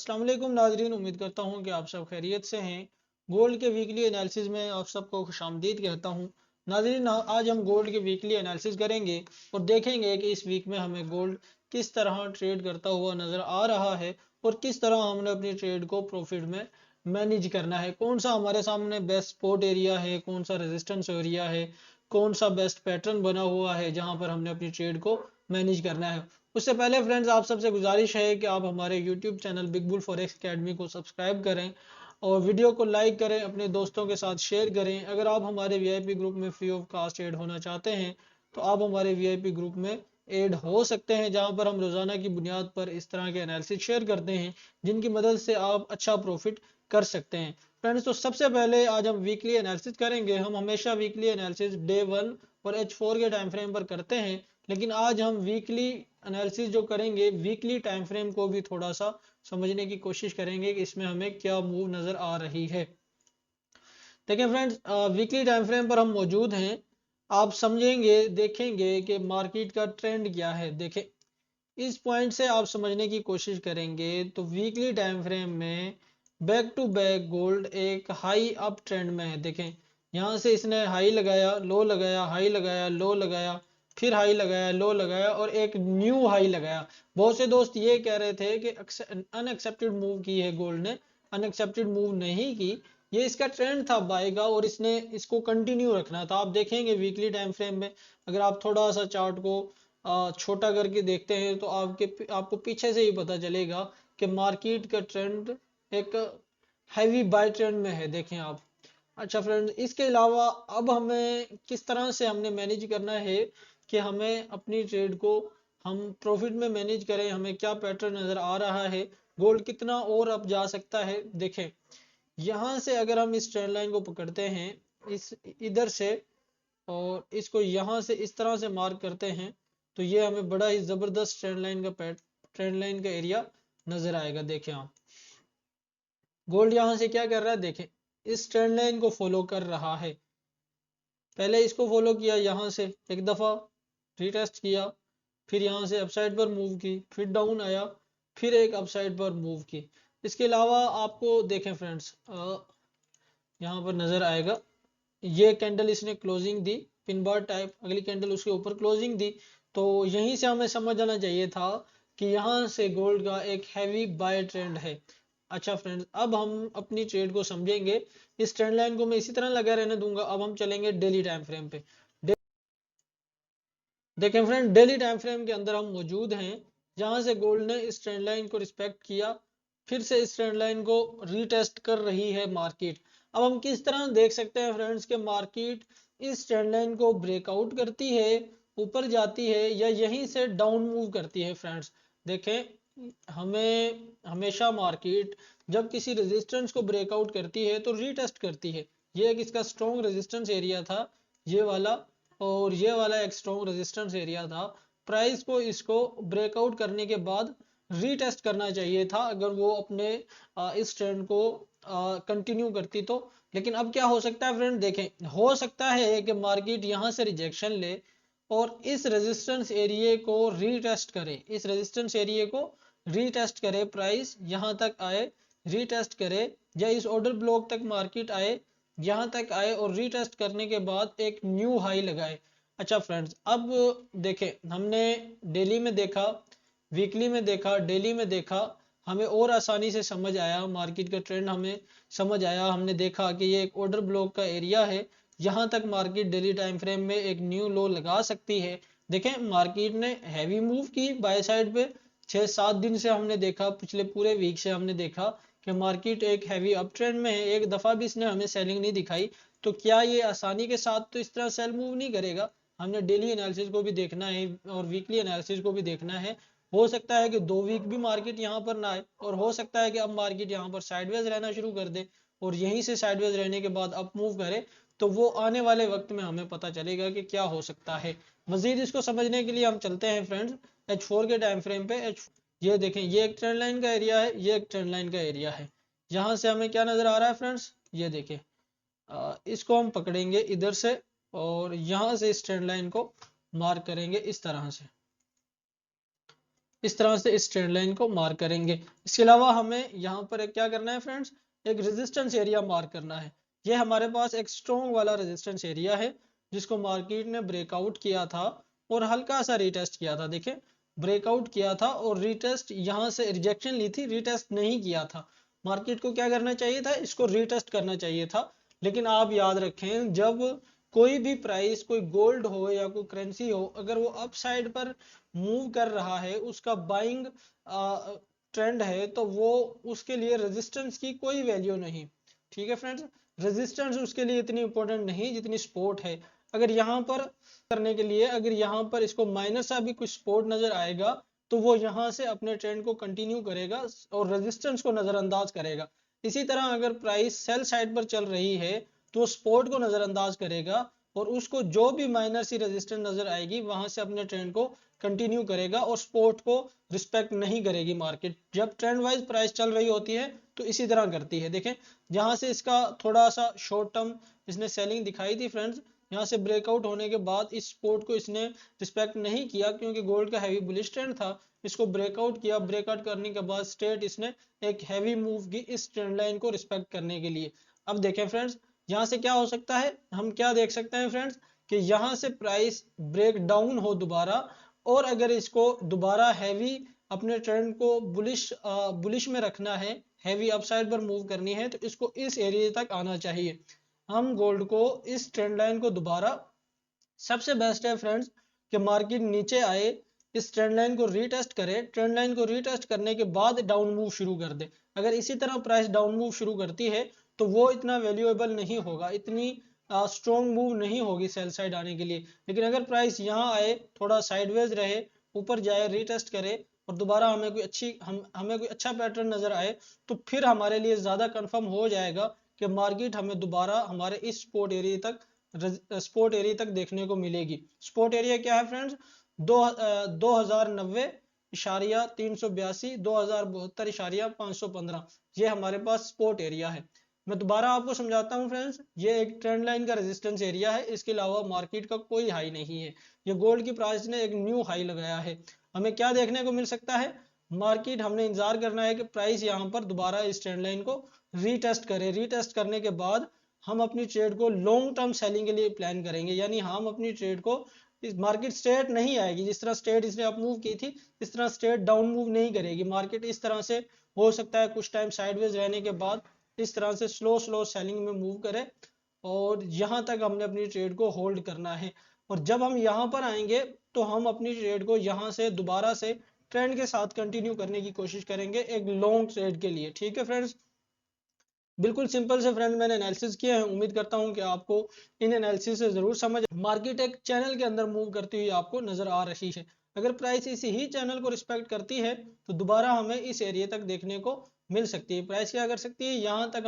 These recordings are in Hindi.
अस्सलाम वालेकुम नाजरीन, उम्मीद करता हूँ कि आप सब खैरियत से हैं। गोल्ड के वीकली एनालिसिस में आप सबको खुशामदीद कहता हूँ। नाजरीन, आज हम गोल्ड के वीकली एनालिसिस करेंगे और देखेंगे कि इस वीक में हमें गोल्ड किस तरह ट्रेड करता हुआ नज़र आ रहा है और किस तरह हमने अपनी ट्रेड को प्रॉफिट में मैनेज करना है। कौन सा हमारे सामने बेस्ट सपोर्ट एरिया है, कौन सा रेजिस्टेंस एरिया है, कौन सा बेस्ट पैटर्न बना हुआ है जहां पर हमने अपनी ट्रेड को मैनेज करना है। उससे पहले फ्रेंड्स, आप सबसे गुजारिश है कि आप हमारे YouTube channel big bull forex academy को सब्सक्राइब करें और वीडियो को लाइक करें, अपने दोस्तों के साथ शेयर करें। अगर आप हमारे VIP ग्रुप में फ्री ऑफ कास्ट ऐड होना चाहते हैं तो आप हमारे VIP ग्रुप में ऐड हो सकते हैं, जहां पर हम रोजाना की बुनियाद पर इस तरह के एनालिसिस शेयर करते हैं जिनकी मदद से आप अच्छा प्रॉफिट कर सकते हैं। फ्रेंड्स, तो सबसे पहले आज हम वीकली एनालिसिस करेंगे। हम हमेशा वीकली एनालिसिस डे 1 और H4 के टाइम फ्रेम पर करते हैं, लेकिन आज हम वीकली एनालिसिस जो करेंगे वीकली टाइम फ्रेम को भी थोड़ा सा समझने की कोशिश करेंगे कि इसमें हमें क्या मूव नजर आ रही है। देखिए फ्रेंड्स, वीकली टाइम फ्रेम पर हम मौजूद हैं। आप समझेंगे, देखेंगे कि मार्केट का ट्रेंड क्या है। देखें, इस पॉइंट से आप समझने की कोशिश करेंगे तो वीकली टाइम फ्रेम में बैक टू बैक गोल्ड एक हाई अप ट्रेंड में है। देखें, यहाँ से इसने हाई लगाया, लो लगाया, हाई लगाया, लो लगाया, फिर हाई लगाया, लो लगाया और एक न्यू हाई लगाया। बहुत से दोस्त ये कह रहे थे कि अनएक्सेप्टेड मूव की है गोल्ड ने। अनएक्सेप्टेड मूव नहीं की, ये इसका ट्रेंड था बाय का और इसने इसको कंटिन्यू रखना था। आप देखेंगे वीकली टाइम फ्रेम में, अगर आप थोड़ा सा चार्ट को छोटा करके देखते हैं तो आपको पीछे से ही पता चलेगा कि मार्केट का ट्रेंड एक हैवी बाय ट्रेंड में है। देखें आप। अच्छा फ्रेंड, इसके अलावा अब हमें किस तरह से हमने मैनेज करना है कि हमें अपनी ट्रेड को हम प्रॉफिट में मैनेज करें। हमें क्या पैटर्न नजर आ रहा है, गोल्ड कितना और अप जा सकता है। देखें, यहाँ से अगर हम इस ट्रेंड लाइन को पकड़ते हैं इस इधर से और इसको यहाँ से इस तरह से मार्क करते हैं तो ये हमें बड़ा ही जबरदस्त ट्रेंड लाइन का एरिया नजर आएगा। देखें आप, गोल्ड यहाँ से क्या कर रहा है। देखें, इस ट्रेंड लाइन को फॉलो कर रहा है। पहले इसको फॉलो किया, यहाँ से एक दफा रीटेस्ट किया, फिर यहाँ से अपसाइड पर मूव की, फिर डाउन आया, फिर एक अपसाइड पर मूव की। इसके अलावा आपको देखें फ्रेंड्स, यहाँ पर नजर आएगा ये कैंडल इसने closing the pin bar type, अगली कैंडल उसके ऊपर क्लोजिंग दी। तो यहीं से हमें समझ आना चाहिए था कि यहाँ से गोल्ड का एक हैवी बाय ट्रेंड है। अच्छा फ्रेंड्स, अब हम अपनी ट्रेड को समझेंगे। इस ट्रेंड लाइन को मैं इसी तरह लगा रहने दूंगा। अब हम चलेंगे डेली टाइम फ्रेम पे। देखें फ्रेंड, डेली टाइम फ्रेम के अंदर हम मौजूद हैं, जहां से गोल्ड ने इस ट्रेंड लाइन को रिस्पेक्ट किया, फिर से इस ट्रेंड लाइन को रीटेस्ट कर रही है मार्केट। अब हम किस तरह देख सकते हैं फ्रेंड्स के मार्केट इस ट्रेंड लाइन को ब्रेकआउट करती है, ऊपर जाती है या यहीं से डाउन मूव करती है। फ्रेंड्स देखें, हमें हमेशा मार्केट जब किसी रेजिस्टेंस को ब्रेकआउट करती है तो रीटेस्ट करती है। ये एक इसका स्ट्रॉन्ग रेजिस्टेंस एरिया था, ये वाला, और ये वाला एक स्ट्रॉन्ग रेजिस्टेंस एरिया था। प्राइस को इसको ब्रेकआउट करने के बाद रीटेस्ट करना चाहिए था अगर वो अपने इस ट्रेंड को कंटिन्यू करती तो। लेकिन अब क्या हो सकता है फ्रेंड, देखें, हो सकता है कि मार्केट यहां से रिजेक्शन ले और इस रेजिस्टेंस एरिया को रीटेस्ट करे, इस रेजिस्टेंस एरिया को रीटेस्ट करे, प्राइस यहां तक आए, रीटेस्ट करे, या इस ऑर्डर ब्लॉक तक मार्केट आए, यहां तक आए और रीटेस्ट करने के बाद एक न्यू हाई लगाए। अच्छा फ्रेंड्स, अब देखें, हमने डेली में देखा, वीकली में देखा, डेली में देखा, हमें और आसानी से समझ आया मार्केट का ट्रेंड, हमें समझ आया। हमने देखा कि ये एक ऑर्डर ब्लॉक का एरिया है, यहां तक मार्केट डेली टाइम फ्रेम में एक न्यू लो लगा सकती है। देखें, मार्केट ने हैवी मूव की बाय साइड पे, 6-7 दिन से हमने देखा, पिछले पूरे वीक से हमने देखा कि मार्केट एक हैवी अप ट्रेंड में है। एक दफा भी इसने हमें सेलिंग नहीं दिखाई। तो क्या ये आसानी के साथ तो इस तरह सेल मूव नहीं करेगा। हमने डेली एनालिसिस को भी देखना है और वीकली एनालिसिस को भी देखना है। हो सकता है कि 2 वीक भी मार्केट यहाँ पर ना आए और हो सकता है कि अब मार्केट यहाँ पर साइडवेज रहना शुरू कर दे और यहीं से साइडवेज रहने के बाद अप मूव करे। तो वो आने वाले वक्त में हमें पता चलेगा कि क्या हो सकता है। मजीद इसको समझने के लिए हम चलते हैं फ्रेंड्स H4 के टाइम फ्रेम पे। ये देखें, ये एक ट्रेंड लाइन का एरिया है, ये एक ट्रेंड लाइन का एरिया है। यहाँ से हमें क्या नजर आ रहा है फ्रेंड्स, ये देखें, इसको हम पकड़ेंगे इधर से और यहाँ से इस ट्रेंड लाइन को मार्क करेंगे इस तरह से। इस तरह से इस ट्रेंड लाइन को मार्क करेंगे। इसके अलावा हमें यहाँ पर क्या करना है फ्रेंड्स, एक रेजिस्टेंस एरिया मार्क करना है। ये हमारे पास एक स्ट्रॉन्ग वाला रेजिस्टेंस एरिया है जिसको मार्केट ने ब्रेकआउट किया था और हल्का सा रिटेस्ट किया था। देखें, ब्रेकआउट किया था और रिटेस्ट, यहाँ से रिजेक्शन ली थी, रिटेस्ट नहीं किया था। मार्केट को क्या करना चाहिए था, इसको रिटेस्ट करना चाहिए था। लेकिन आप याद रखें, जब कोई भी प्राइस, कोई गोल्ड हो या कोई करेंसी हो, अगर वो अप साइड पर मूव कर रहा है, उसका बाइंग ट्रेंड है, तो वो उसके लिए रेजिस्टेंस की कोई वैल्यू नहीं। ठीक है फ्रेंड्स, रेजिस्टेंस उसके लिए इतनी इंपॉर्टेंट नहीं जितनी सपोर्ट है। अगर यहाँ पर करने के लिए, अगर यहाँ पर इसको माइनस सा भी कुछ सपोर्ट नजर आएगा तो वो यहाँ से अपने ट्रेंड को कंटिन्यू करेगा और रेजिस्टेंस को नजरअंदाज करेगा। इसी तरह अगर प्राइस सेल साइड पर चल रही है तो सपोर्ट को नजरअंदाज करेगा और उसको जो भी माइनर सी रेजिस्टेंस नजर आएगी वहां से अपने ट्रेंड को कंटिन्यू करेगा और सपोर्ट को रिस्पेक्ट नहीं करेगी। मार्केट जब ट्रेंड वाइज प्राइस चल रही होती है तो इसी तरह करती है। देखें, यहाँ से इसका थोड़ा सा शॉर्ट टर्म इसने सेलिंग दिखाई थी फ्रेंड्स। यहाँ से ब्रेकआउट होने के बाद इस सपोर्ट को इसने रिस्पेक्ट नहीं किया क्योंकि गोल्ड का हैवी बुलिश ट्रेंड था। इसको ब्रेकआउट किया, ब्रेकआउट करने के बाद स्ट्रेट इसने एक हैवी मूव की इस ट्रेंड लाइन को रिस्पेक्ट करने के लिए। अब देखें फ्रेंड्स, यहाँ से क्या हो सकता है, हम क्या देख सकते हैं फ्रेंड्स कि यहाँ से प्राइस ब्रेक डाउन हो दोबारा, और अगर इसको दोबारा हैवी अपने ट्रेंड को बुलिश में रखना है, हैवी अपसाइड पर मूव करनी है, तो इसको इस एरिया तक आना चाहिए। हम गोल्ड को इस ट्रेंड लाइन को दोबारा, सबसे बेस्ट है फ्रेंड्स कि मार्केट नीचे आए, इस ट्रेंड लाइन को रीटेस्ट करे, ट्रेंड लाइन को रीटेस्ट करने के बाद डाउन मूव शुरू कर दे। अगर इसी तरह प्राइस डाउन मूव शुरू करती है तो वो इतना वैल्यूएबल नहीं होगा, इतनी स्ट्रॉन्ग मूव नहीं होगी सेल साइड आने के लिए। लेकिन अगर प्राइस यहाँ आए, थोड़ा साइडवेज रहे, ऊपर जाए, रीटेस्ट करे और दोबारा हमें कोई अच्छा पैटर्न नजर आए, तो फिर हमारे लिए ज्यादा कंफर्म हो जाएगा कि मार्केट हमें दोबारा हमारे इस सपोर्ट एरिया तक देखने को मिलेगी। सपोर्ट एरिया क्या है फ्रेंड्स, 2090.382, 2072.515, ये हमारे पास सपोर्ट एरिया है। मैं दोबारा आपको समझाता हूँ फ्रेंड्स, ये एक ट्रेंड लाइन का रेजिस्टेंस एरिया है, इसके अलावा मार्केट का कोई हाई नहीं है। ये गोल्ड की प्राइस ने एक न्यू हाई लगाया है। हमें क्या देखने को मिल सकता है, मार्केट, हमने इंतजार करना है कि प्राइस यहाँ पर दोबारा इस ट्रेंड लाइन को रीटेस्ट करे। रीटेस्ट करने के बाद हम अपनी ट्रेड को लॉन्ग टर्म सेलिंग के लिए प्लान करेंगे, यानी हम अपनी ट्रेड को, इस मार्केट स्ट्रेट नहीं आएगी, जिस तरह स्ट्रेट इसने अप मूव की थी इस तरह स्ट्रेट डाउन मूव नहीं करेगी मार्केट। इस तरह से हो सकता है कुछ टाइम साइडवेज रहने के बाद इस तरह से स्लो स्लो सेलिंग में मूव करे और यहाँ तक हमने अपनी ट्रेड को होल्ड करना है। और जब हम यहाँ पर आएंगे तो हम अपनी ट्रेड को यहाँ से दोबारा से ट्रेंड के साथ कंटिन्यू करने की कोशिश करेंगे एक लॉन्ग ट्रेड के लिए। ठीक है फ्रेंड्स, बिल्कुल सिंपल से फ्रेंड मैंने एनालिसिस किया है। उम्मीद करता हूं कि आपको इन एनालिसिस से जरूर समझ, मार्केट एक चैनल के अंदर मूव करती हुई आपको नजर आ रही है। अगर प्राइस इसी ही चैनल को रिस्पेक्ट करती है तो दोबारा हमें इस एरिया तक देखने को मिल सकती है। प्राइस क्या कर सकती है, यहाँ तक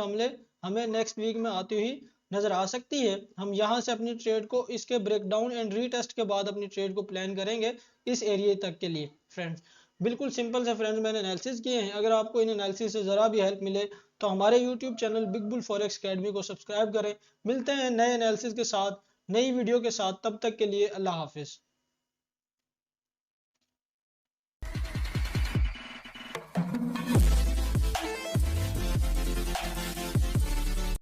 हमें नेक्स्ट वीक में आती हुई नजर आ सकती है। हम यहाँ से अपनी ट्रेड को इसके ब्रेकडाउन एंड रीटेस्ट के बाद अपनी ट्रेड को प्लान करेंगे इस एरिया तक के लिए। फ्रेंड्स बिल्कुल सिंपल से फ्रेंड्स मैंने एनालिसिस किए हैं। अगर आपको इन एनालिसिस से जरा भी हेल्प मिले तो हमारे YouTube channel big bull forex academy को सब्सक्राइब करें। मिलते हैं नए एनालिसिस के साथ, नई वीडियो के साथ, तब तक के लिए अल्लाह हाफिज।